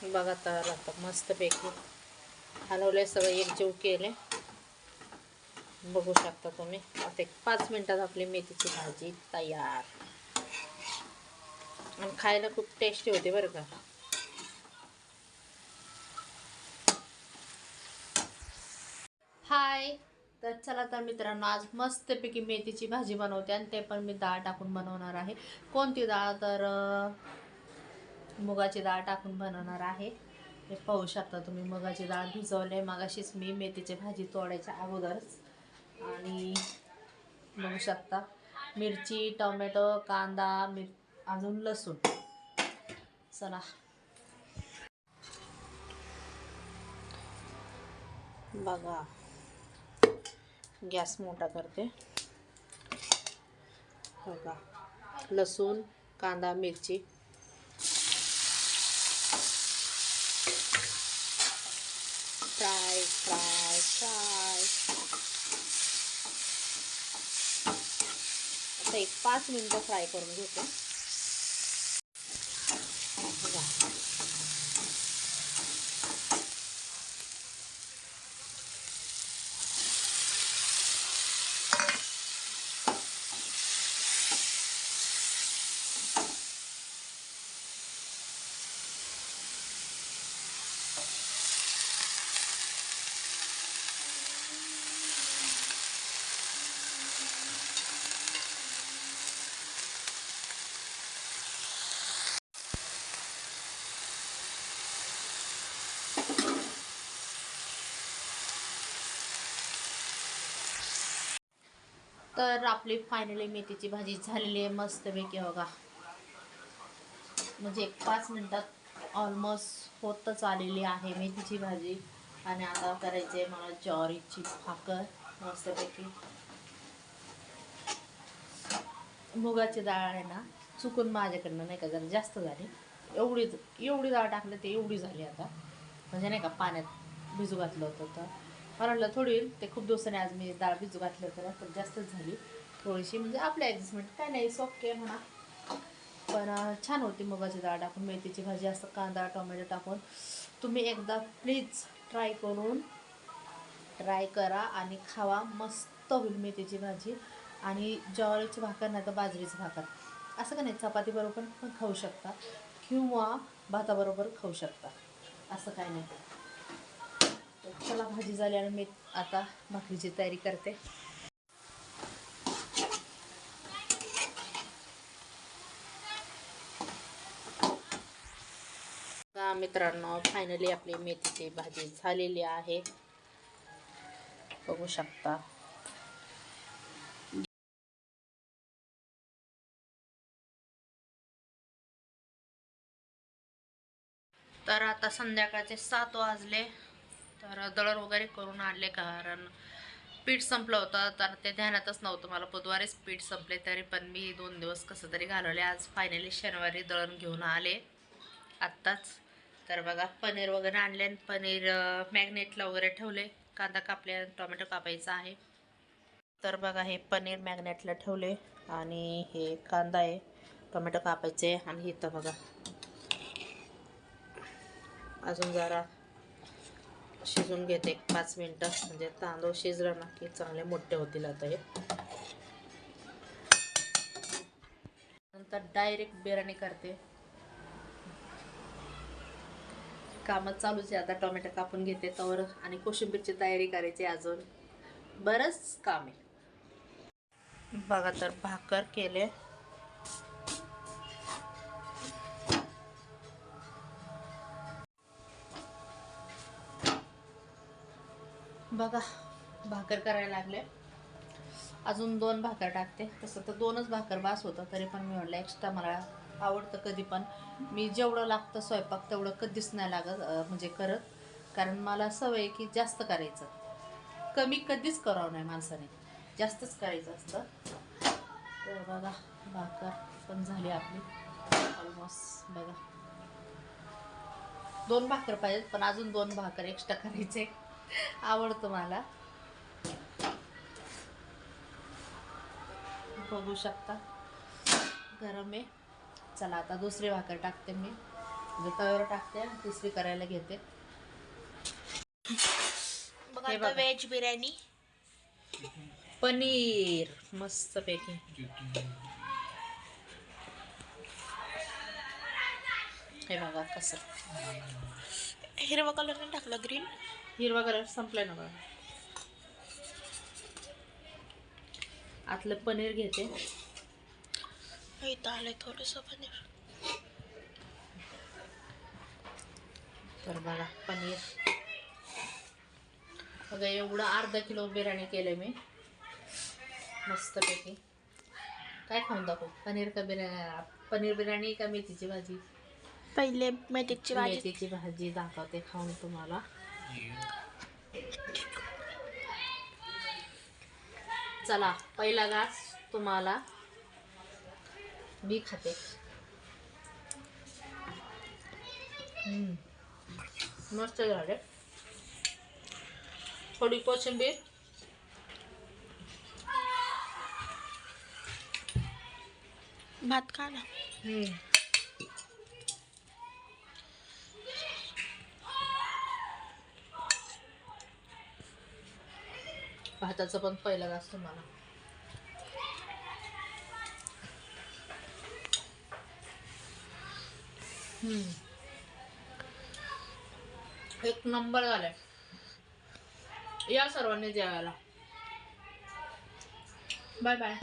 बघा तर आता मस्तपैकी हलवले, सगळं एकजीव केले. बघू शकता तुम्ही. आता एक 5 मिनिटात आपली मेथीची भाजी तयार. आणि खायला खूप टेस्टी होते बरं का. हाय. तर चला तर मित्रांनो, आज मस्तपैकी मेथीची भाजी बनवते आणि ते पण मी डाळ टाकून बनवणार आहे. कोणती डाळ? तर मुगाची डाळ टाकून बनवणार आहे. हे पाहू शकता तुम्ही, मुगाची डाळ भिजवले मगाशीच मी मेथीची भाजी तोडायच्या अगोदरच. आणि बघू शकता मिरची, टोमॅटो, कांदा, अजून लसूण. चला बघा, गॅस मोठा करते. बघा, लसूण, कांदा, मिरची. Fry fry fry. आता एक 5 मिनिटं फ्राय करून घेते. बघा, तर आपली फायनली मेथीची भाजी झालेली आहे मस्तपैकी. बघा, म्हणजे 5 मिनिटात ऑलमोस्ट होतच आलेली आहे मेथीची भाजी. आणि आता करायचे मला ज्वारीची भाकर मस्तपैकी. मुगाची डाळ आहे ना, चुकून माझ्याकडनं नाही का जरा जास्त झाली. एवढी डाळ टाकली ते एवढी झाली आता. म्हणजे नाही का पाण्यात भिजू घातलं होतं तर मला वाटलं थोडी, ते खूप दिवसांनी आज मी डाळ भिजू घातली होतं तर जास्तच झाली थोडीशी. म्हणजे आपल्या ॲडजस्टमेंट काय नाही, ओके म्हणा. पण छान होती मुगाची डाळ टाकून मेथीची भाजी. असं कांदा टोमॅटो टाकून तुम्ही एकदा प्लीज ट्राय करा आणि खावा. मस्त होईल मेथीची भाजी. आणि ज्वारीची भाकर नाही तर बाजरीची भाकर, असं का नाही, चपातीबरोबर पण खाऊ शकता किंवा भाताबरोबर खाऊ शकता, असं काय नाही. तर चला, भाजी झाली आणि मी आता भाकरीची तयारी करते. मित्रांनो, फायनली आपली मेथीची भाजी झालेली आहे. बघू शकता. तर आता संध्याकाळचे 7 वाजले. तर दळण वगैरे करून आणले, कारण पीठ संपलं होतं. तर ते ध्यानातच नव्हतं मला, बुधवारीच पीठ संपले. तरी पण मी 2 दिवस कसं तरी घालवले. आज फायनली शनिवारी दळण घेऊन आले आत्ताच. तर बघा, पनीर वगैरे आणले आणि पनीर मॅग्नेटला वगैरे ठेवले. कांदा कापले, टोमॅटो कापायचा आहे. तर बघा, हे पनीर मॅग्नेटला ठेवले आणि हे कांदा आहे, टोमॅटो कापायचे. आणि इथं बघा, अजून जरा शिजून घेते 5 मिनिटं. म्हणजे तांदूळ शिजलं ना की चांगले मोठे होतील. आता हे नंतर डायरेक्ट बिर्याणी करते. कामं चालूच आहे. आता टोमॅटो कापून घेते तवर, आणि कोशिंबीरची तयारी करायची. अजून बरंच काम आहे. बघा, तर भाकर केले. बघा, भाकर करायला लागले. अजून 2 भाकर टाकते. तसं तर 2च भाकर बास होतं, तरी पण मी म्हटलं एक्स्ट्रा मला आवडतं. कधी पण मी जेवढं लागतं स्वयंपाक तेवढं कधीच नाही लागत म्हणजे करत. कारण मला सवय की जास्त करायचं, कमी कधीच करावं नाही माणसाने, जास्तच करायचं असतं. तर बघा, भाकर पण झाली आपली ऑलमोस्ट. बघा, 2 भाकर पाहिजेत, पण अजून 2 भाकर एक्स्ट्रा करायचे. आवडतं मला. बघू शकता, गरम आहे. चला, आता दुसरी भाकर टाकते मी. म्हणजे तव्यावर टाकते आणि तिसरी करायला घेते. बघा हे आता बघा. व्हेज बिर्याणी. पनीर मस्त पैकी. हे बघा कसं हिरवा कलर नाही टाकला, ग्रीन. हिरवा कलर संपलाय ना बघा. आतलं पनीर घेते. इथं आलंय थोडंसं पनीर. तर बघा पनीर बघा, एवढं अर्धा किलो बिर्याणी केलं मी मस्तपैकी. काय खाऊन दाखवू? पनीर का पनीर बिर्याणी का मेथीची भाजी? पहिले मेथीची भाजी. मेथीची भाजी दाखवते खाऊन तुम्हाला. चला पहिला घास तुम्हाला मी खाते. मस्त झाले. थोडी कोशिंबीर. भात खा ना. भाताचं पण पहिला घास तुम्हाला. एक नंबर झालाय. या सर्वांनी जेवायला. Bye bye.